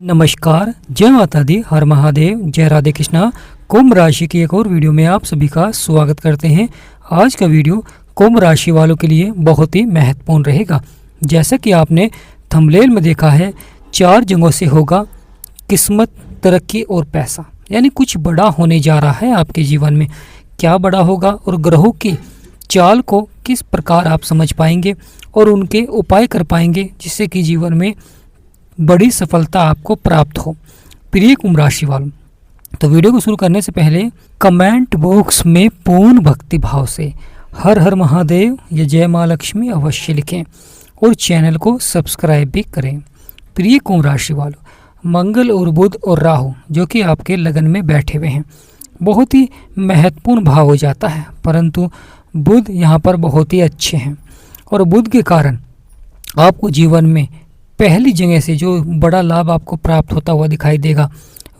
नमस्कार, जय माता दी, हर महादेव, जय राधे कृष्णा। कुंभ राशि की एक और वीडियो में आप सभी का स्वागत करते हैं। आज का वीडियो कुंभ राशि वालों के लिए बहुत ही महत्वपूर्ण रहेगा। जैसा कि आपने थंबनेल में देखा है, 4 जगहों से होगा किस्मत, तरक्की और पैसा, यानी कुछ बड़ा होने जा रहा है आपके जीवन में। क्या बड़ा होगा और ग्रहों की चाल को किस प्रकार आप समझ पाएंगे और उनके उपाय कर पाएंगे जिससे कि जीवन में बड़ी सफलता आपको प्राप्त हो। प्रिय कुंभ राशि वालों, तो वीडियो को शुरू करने से पहले कमेंट बॉक्स में पूर्ण भक्ति भाव से हर हर महादेव या जय माँ लक्ष्मी अवश्य लिखें और चैनल को सब्सक्राइब भी करें। प्रिय कुंभ राशि वालों, मंगल और बुध और राहु जो कि आपके लगन में बैठे हुए हैं, बहुत ही महत्वपूर्ण भाव हो जाता है, परंतु बुध यहाँ पर बहुत ही अच्छे हैं और बुध के कारण आपको जीवन में पहली जगह से जो बड़ा लाभ आपको प्राप्त होता हुआ दिखाई देगा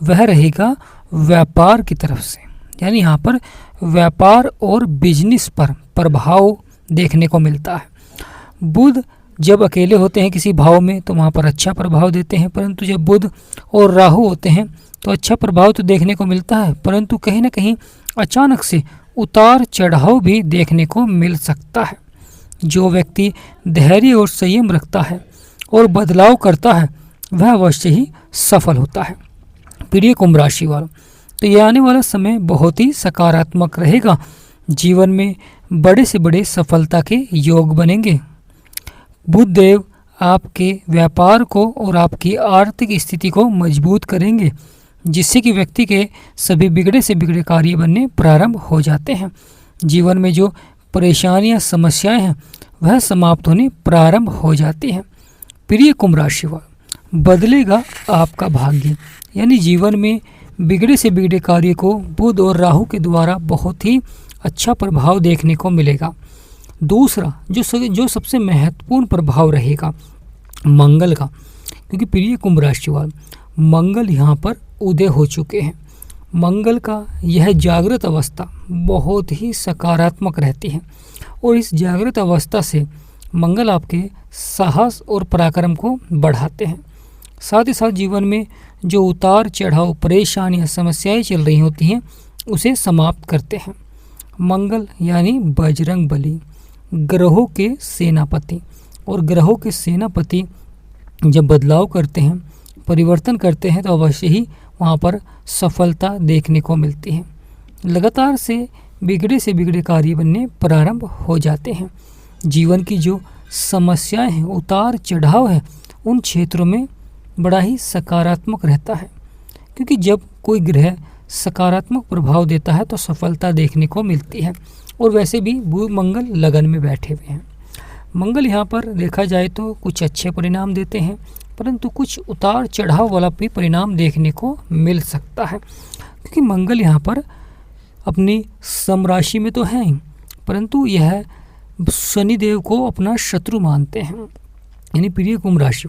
वह रहेगा व्यापार की तरफ से। यानी यहाँ पर व्यापार और बिजनेस पर प्रभाव देखने को मिलता है। बुध जब अकेले होते हैं किसी भाव में तो वहाँ पर अच्छा प्रभाव देते हैं, परंतु जब बुध और राहु होते हैं तो अच्छा प्रभाव तो देखने को मिलता है, परंतु कहीं ना कहीं अचानक से उतार चढ़ाव भी देखने को मिल सकता है। जो व्यक्ति धैर्य और संयम रखता है और बदलाव करता है वह अवश्य ही सफल होता है। प्रिय कुंभ राशि वालों, तो ये आने वाला समय बहुत ही सकारात्मक रहेगा। जीवन में बड़े से बड़े सफलता के योग बनेंगे। बुध देव आपके व्यापार को और आपकी आर्थिक स्थिति को मजबूत करेंगे, जिससे कि व्यक्ति के सभी बिगड़े से बिगड़े कार्य बनने प्रारंभ हो जाते हैं। जीवन में जो परेशानियां, समस्याएं हैं वह समाप्त होने प्रारंभ हो जाती हैं। प्रिय कुंभ राशि वालों, बदलेगा आपका भाग्य, यानी जीवन में बिगड़े से बिगड़े कार्य को बुध और राहु के द्वारा बहुत ही अच्छा प्रभाव देखने को मिलेगा। दूसरा जो सबसे महत्वपूर्ण प्रभाव रहेगा मंगल का, क्योंकि प्रिय कुंभ राशि वालों, मंगल यहाँ पर उदय हो चुके हैं। मंगल का यह जागृत अवस्था बहुत ही सकारात्मक रहती है और इस जागृत अवस्था से मंगल आपके साहस और पराक्रम को बढ़ाते हैं। साथ ही साथ जीवन में जो उतार चढ़ाव, परेशानियां, समस्याएं चल रही होती हैं उसे समाप्त करते हैं। मंगल यानी बजरंग बली, ग्रहों के सेनापति, और ग्रहों के सेनापति जब बदलाव करते हैं, परिवर्तन करते हैं तो अवश्य ही वहाँ पर सफलता देखने को मिलती है। लगातार से बिगड़े कार्य बनने प्रारंभ हो जाते हैं। जीवन की जो समस्याएं हैं, उतार चढ़ाव है, उन क्षेत्रों में बड़ा ही सकारात्मक रहता है, क्योंकि जब कोई ग्रह सकारात्मक प्रभाव देता है तो सफलता देखने को मिलती है। और वैसे भी मंगल लगन में बैठे हुए हैं। मंगल यहाँ पर देखा जाए तो कुछ अच्छे परिणाम देते हैं, परंतु कुछ उतार चढ़ाव वाला भी परिणाम देखने को मिल सकता है, क्योंकि मंगल यहाँ पर अपनी समराशि में तो है ही, परंतु यह शनिदेव को अपना शत्रु मानते हैं। यानी प्रिय कुंभ राशि,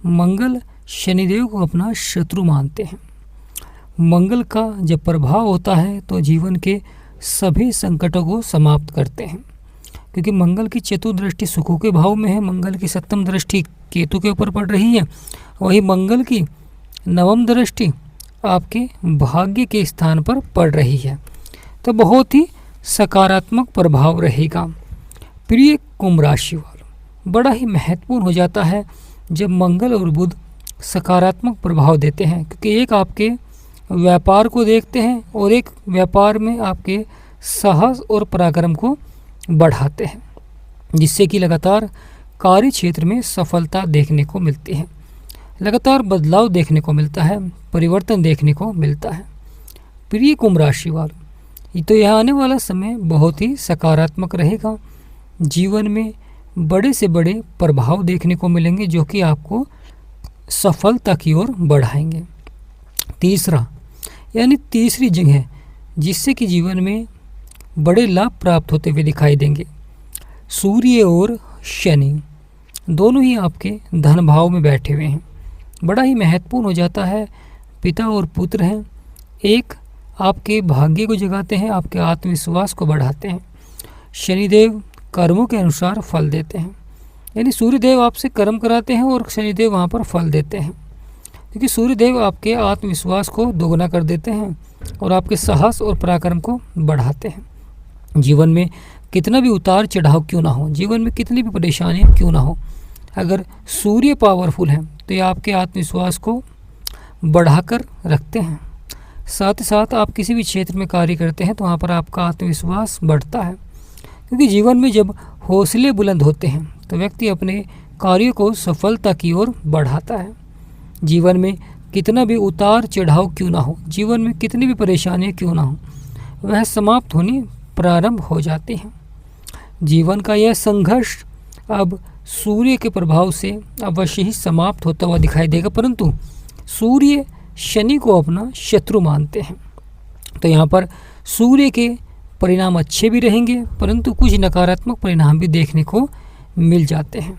मंगल शनिदेव को अपना शत्रु मानते हैं। मंगल का जब प्रभाव होता है तो जीवन के सभी संकटों को समाप्त करते हैं, क्योंकि मंगल की चतुर्दृष्टि सुखों के भाव में है, मंगल की सप्तम दृष्टि केतु के ऊपर पड़ रही है, वही मंगल की नवम दृष्टि आपके भाग्य के स्थान पर पड़ रही है, तो बहुत ही सकारात्मक प्रभाव रहेगा। प्रिय कुंभ राशि वालों, बड़ा ही महत्वपूर्ण हो जाता है जब मंगल और बुध सकारात्मक प्रभाव देते हैं, क्योंकि एक आपके व्यापार को देखते हैं और एक व्यापार में आपके साहस और पराक्रम को बढ़ाते हैं, जिससे कि लगातार कार्य क्षेत्र में सफलता देखने को मिलती है, लगातार बदलाव देखने को मिलता है, परिवर्तन देखने को मिलता है। प्रिय कुंभ राशि वालों, तो यह आने वाला समय बहुत ही सकारात्मक रहेगा। जीवन में बड़े से बड़े प्रभाव देखने को मिलेंगे जो कि आपको सफलता की ओर बढ़ाएंगे। तीसरा यानी तीसरी जगह जिससे कि जीवन में बड़े लाभ प्राप्त होते हुए दिखाई देंगे, सूर्य और शनि दोनों ही आपके धन भाव में बैठे हुए हैं। बड़ा ही महत्वपूर्ण हो जाता है। पिता और पुत्र हैं, एक आपके भाग्य को जगाते हैं, आपके आत्मविश्वास को बढ़ाते हैं। शनिदेव कर्मों के अनुसार फल देते हैं, यानी सूर्यदेव आपसे कर्म कराते हैं और शनिदेव वहाँ पर फल देते हैं। क्योंकि सूर्यदेव आपके आत्मविश्वास को दोगुना कर देते हैं और आपके साहस और पराक्रम को बढ़ाते हैं। जीवन में कितना भी उतार चढ़ाव क्यों ना हो, जीवन में कितनी भी परेशानियाँ क्यों ना हो, अगर सूर्य पावरफुल हैं तो ये आपके आत्मविश्वास को बढ़ाकर रखते हैं। साथ ही साथ आप किसी भी क्षेत्र में कार्य करते हैं तो वहाँ पर आपका आत्मविश्वास बढ़ता है, क्योंकि जीवन में जब हौसले बुलंद होते हैं तो व्यक्ति अपने कार्यों को सफलता की ओर बढ़ाता है। जीवन में कितना भी उतार चढ़ाव क्यों ना हो, जीवन में कितनी भी परेशानियाँ क्यों ना हो, वह समाप्त होनी प्रारंभ हो जाती हैं। जीवन का यह संघर्ष अब सूर्य के प्रभाव से अवश्य ही समाप्त होता हुआ दिखाई देगा, परंतु सूर्य शनि को अपना शत्रु मानते हैं। तो यहाँ पर सूर्य के परिणाम अच्छे भी रहेंगे, परंतु कुछ नकारात्मक परिणाम भी देखने को मिल जाते हैं,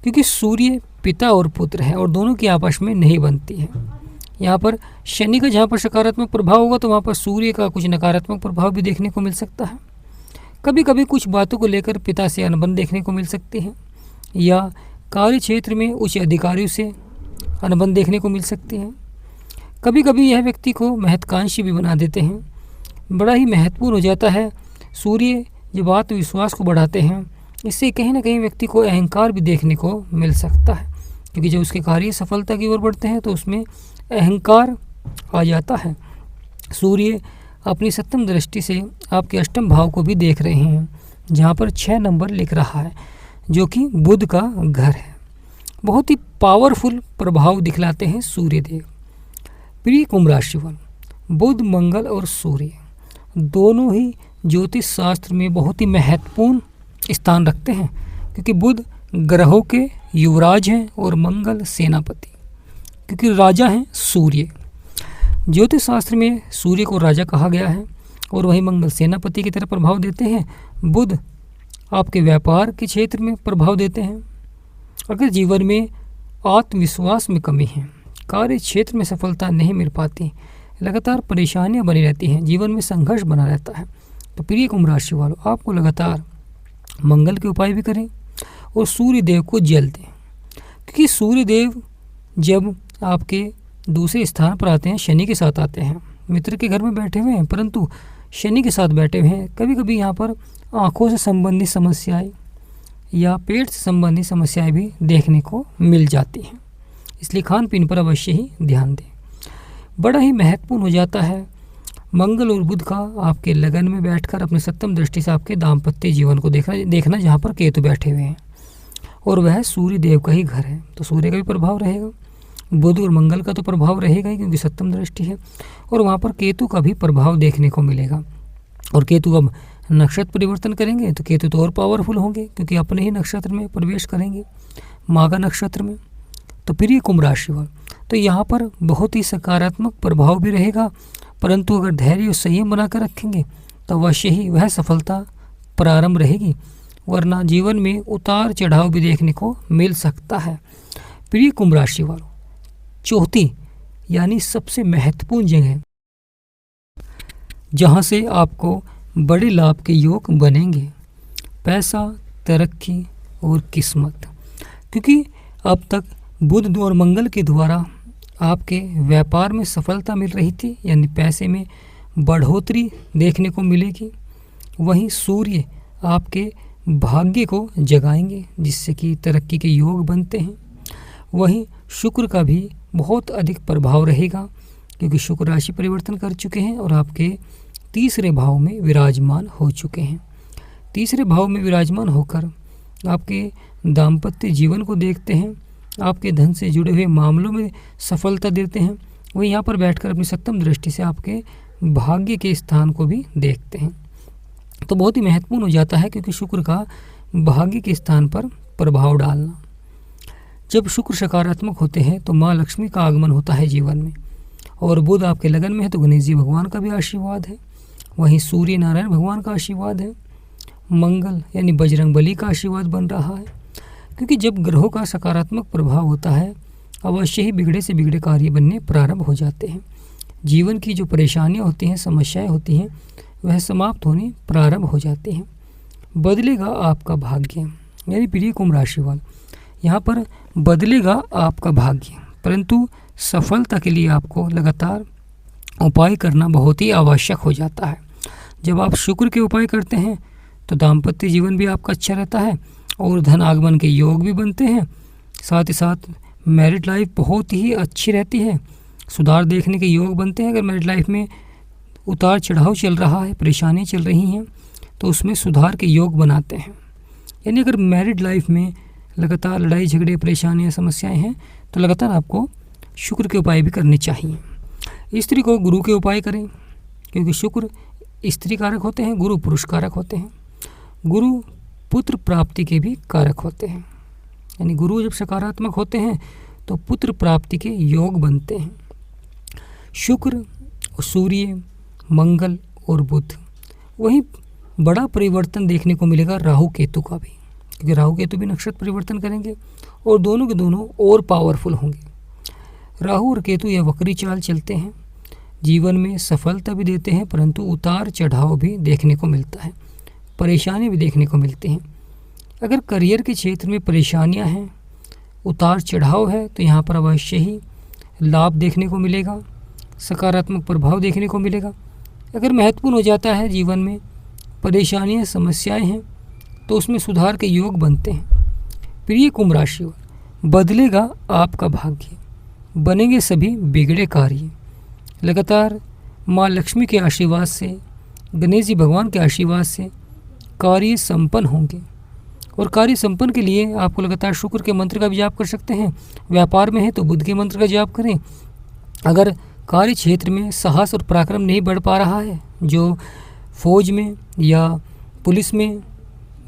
क्योंकि सूर्य पिता और पुत्र है और दोनों की आपस में नहीं बनती है। यहाँ पर शनि का जहाँ पर सकारात्मक प्रभाव होगा तो वहाँ पर सूर्य का कुछ नकारात्मक प्रभाव भी देखने को मिल सकता है। कभी कभी कुछ बातों को लेकर पिता से अनबन देखने को मिल सकती है, या कार्य क्षेत्र में उच्च अधिकारियों से अनबन देखने को मिल सकती है। कभी कभी यह व्यक्ति को महत्वाकांक्षी भी बना देते हैं। बड़ा ही महत्वपूर्ण हो जाता है। सूर्य जब आत्मविश्वास को बढ़ाते हैं, इससे कहीं ना कहीं व्यक्ति को अहंकार भी देखने को मिल सकता है, क्योंकि जब उसके कार्य सफलता की ओर बढ़ते हैं तो उसमें अहंकार आ जाता है। सूर्य अपनी सप्तम दृष्टि से आपके अष्टम भाव को भी देख रहे हैं, जहाँ पर 6 नंबर लिख रहा है, जो कि बुध का घर है। बहुत ही पावरफुल प्रभाव दिखलाते हैं सूर्यदेव। प्रिय कुंभ राशि वालों, बुध, मंगल और सूर्य दोनों ही ज्योतिष शास्त्र में बहुत ही महत्वपूर्ण स्थान रखते हैं, क्योंकि बुध ग्रहों के युवराज हैं और मंगल सेनापति, क्योंकि राजा हैं सूर्य। ज्योतिष शास्त्र में सूर्य को राजा कहा गया है और वहीं मंगल सेनापति की तरह प्रभाव देते हैं। बुध आपके व्यापार के क्षेत्र में प्रभाव देते हैं। अगर जीवन में आत्मविश्वास में कमी है, कार्य क्षेत्र में सफलता नहीं मिल पाती, लगातार परेशानियां बनी रहती हैं, जीवन में संघर्ष बना रहता है, तो प्रिय कुंभ राशि वालों, आपको लगातार मंगल के उपाय भी करें और सूर्य देव को जल दें, क्योंकि सूर्य देव जब आपके दूसरे स्थान पर आते हैं, शनि के साथ आते हैं, मित्र के घर में बैठे हुए हैं परंतु शनि के साथ बैठे हुए हैं। कभी कभी यहाँ पर आँखों से संबंधित समस्याएं या पेट से संबंधित समस्याएं भी देखने को मिल जाती हैं, इसलिए खान पीन पर अवश्य ही ध्यान दें। बड़ा ही महत्वपूर्ण हो जाता है मंगल और बुध का आपके लगन में बैठकर अपनी सप्तम दृष्टि से आपके दाम्पत्य जीवन को देखना जहाँ पर केतु बैठे हुए हैं, और वह सूर्य देव का ही घर है, तो सूर्य का भी प्रभाव रहेगा, बुध और मंगल का तो प्रभाव रहेगा ही, क्योंकि सप्तम दृष्टि है, और वहाँ पर केतु का भी प्रभाव देखने को मिलेगा। और केतु अब नक्षत्र परिवर्तन करेंगे तो केतु तो और पावरफुल होंगे, क्योंकि अपने ही नक्षत्र में प्रवेश करेंगे, माघा नक्षत्र में। तो प्रिय कुंभ राशि वालों, तो यहाँ पर बहुत ही सकारात्मक प्रभाव भी रहेगा, परंतु अगर धैर्य और संयम बनाकर रखेंगे तो अवश्य ही वह सफलता प्रारंभ रहेगी, वरना जीवन में उतार चढ़ाव भी देखने को मिल सकता है। प्रिय कुंभ राशि वालों, चौथी यानी सबसे महत्वपूर्ण जगह जहाँ से आपको बड़े लाभ के योग बनेंगे, पैसा, तरक्की और किस्मत, क्योंकि अब तक बुध और मंगल के द्वारा आपके व्यापार में सफलता मिल रही थी, यानी पैसे में बढ़ोतरी देखने को मिलेगी। वहीं सूर्य आपके भाग्य को जगाएंगे, जिससे कि तरक्की के योग बनते हैं। वहीं शुक्र का भी बहुत अधिक प्रभाव रहेगा, क्योंकि शुक्र राशि परिवर्तन कर चुके हैं और आपके तीसरे भाव में विराजमान हो चुके हैं। तीसरे भाव में विराजमान होकर आपके दाम्पत्य जीवन को देखते हैं, आपके धन से जुड़े हुए मामलों में सफलता देते हैं। वही यहाँ पर बैठकर अपनी सप्तम दृष्टि से आपके भाग्य के स्थान को भी देखते हैं, तो बहुत ही महत्वपूर्ण हो जाता है, क्योंकि शुक्र का भाग्य के स्थान पर प्रभाव डालना। जब शुक्र सकारात्मक होते हैं तो माँ लक्ष्मी का आगमन होता है जीवन में, और बुध आपके लगन में है तो गणेश जी भगवान का भी आशीर्वाद है। वहीं सूर्य नारायण भगवान का आशीर्वाद है, मंगल यानी बजरंगबली का आशीर्वाद बन रहा है, क्योंकि जब ग्रहों का सकारात्मक प्रभाव होता है अवश्य ही बिगड़े से बिगड़े कार्य बनने प्रारंभ हो जाते हैं। जीवन की जो परेशानियाँ होती हैं, समस्याएं होती हैं, वह समाप्त होने प्रारंभ हो जाती हैं। बदलेगा आपका भाग्य, यानी प्रिय कुंभ राशि वाले, यहाँ पर बदलेगा आपका भाग्य, परंतु सफलता के लिए आपको लगातार उपाय करना बहुत ही आवश्यक हो जाता है। जब आप शुक्र के उपाय करते हैं तो दाम्पत्य जीवन भी आपका अच्छा रहता है और धन आगमन के योग भी बनते हैं। साथ ही साथ मैरिड लाइफ बहुत ही अच्छी रहती है, सुधार देखने के योग बनते हैं। अगर मैरिड लाइफ में उतार चढ़ाव चल रहा है, परेशानी चल रही हैं, तो उसमें सुधार के योग बनाते हैं। यानी अगर मैरिड लाइफ में लगातार लड़ाई झगड़े, परेशानियाँ, समस्याएं हैं, तो लगातार आपको शुक्र के उपाय भी करने चाहिए। स्त्री को गुरु के उपाय करें, क्योंकि शुक्र स्त्री कारक होते हैं, गुरु पुरुष कारक होते हैं। गुरु पुत्र प्राप्ति के भी कारक होते हैं। यानी गुरु जब सकारात्मक होते हैं तो पुत्र प्राप्ति के योग बनते हैं। शुक्र, सूर्य, मंगल और बुध। वहीं बड़ा परिवर्तन देखने को मिलेगा राहु केतु का भी, क्योंकि राहु केतु भी नक्षत्र परिवर्तन करेंगे और दोनों के दोनों और पावरफुल होंगे। राहु और केतु यह वक्री चाल चलते हैं, जीवन में सफलता भी देते हैं, परंतु उतार चढ़ाव भी देखने को मिलता है, परेशानी भी देखने को मिलती हैं। अगर करियर के क्षेत्र में परेशानियां हैं, उतार चढ़ाव है, तो यहाँ पर अवश्य ही लाभ देखने को मिलेगा, सकारात्मक प्रभाव देखने को मिलेगा। अगर महत्वपूर्ण हो जाता है जीवन में परेशानियां, समस्याएं हैं, तो उसमें सुधार के योग बनते हैं। प्रिय कुंभ राशि, बदलेगा आपका भाग्य, बनेंगे सभी बिगड़े कार्य। लगातार माँ लक्ष्मी के आशीर्वाद से, गणेश जी भगवान के आशीर्वाद से कार्य संपन्न होंगे। और कार्य संपन्न के लिए आपको लगातार शुक्र के मंत्र का भी जाप कर सकते हैं। व्यापार में है तो बुध के मंत्र का जाप करें। अगर कार्य क्षेत्र में साहस और पराक्रम नहीं बढ़ पा रहा है, जो फौज में या पुलिस में,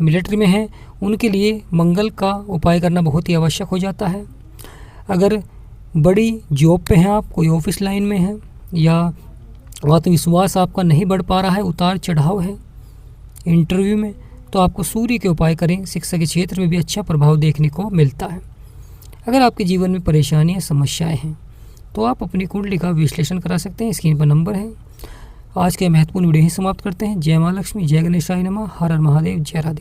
मिलिट्री में है, उनके लिए मंगल का उपाय करना बहुत ही आवश्यक हो जाता है। अगर बड़ी जॉब पे हैं आप, कोई ऑफिस लाइन में है, या आत्मविश्वास आपका नहीं बढ़ पा रहा है, उतार चढ़ाव है इंटरव्यू में, तो आपको सूर्य के उपाय करें। शिक्षा के क्षेत्र में भी अच्छा प्रभाव देखने को मिलता है। अगर आपके जीवन में परेशानियां, समस्याएं हैं, तो आप अपनी कुंडली का विश्लेषण करा सकते हैं। स्क्रीन पर नंबर है। आज के महत्वपूर्ण वीडियो ही समाप्त करते हैं। जय माँ लक्ष्मी, जय गणेशाय नमः, हर हर महादेव, जय राधे।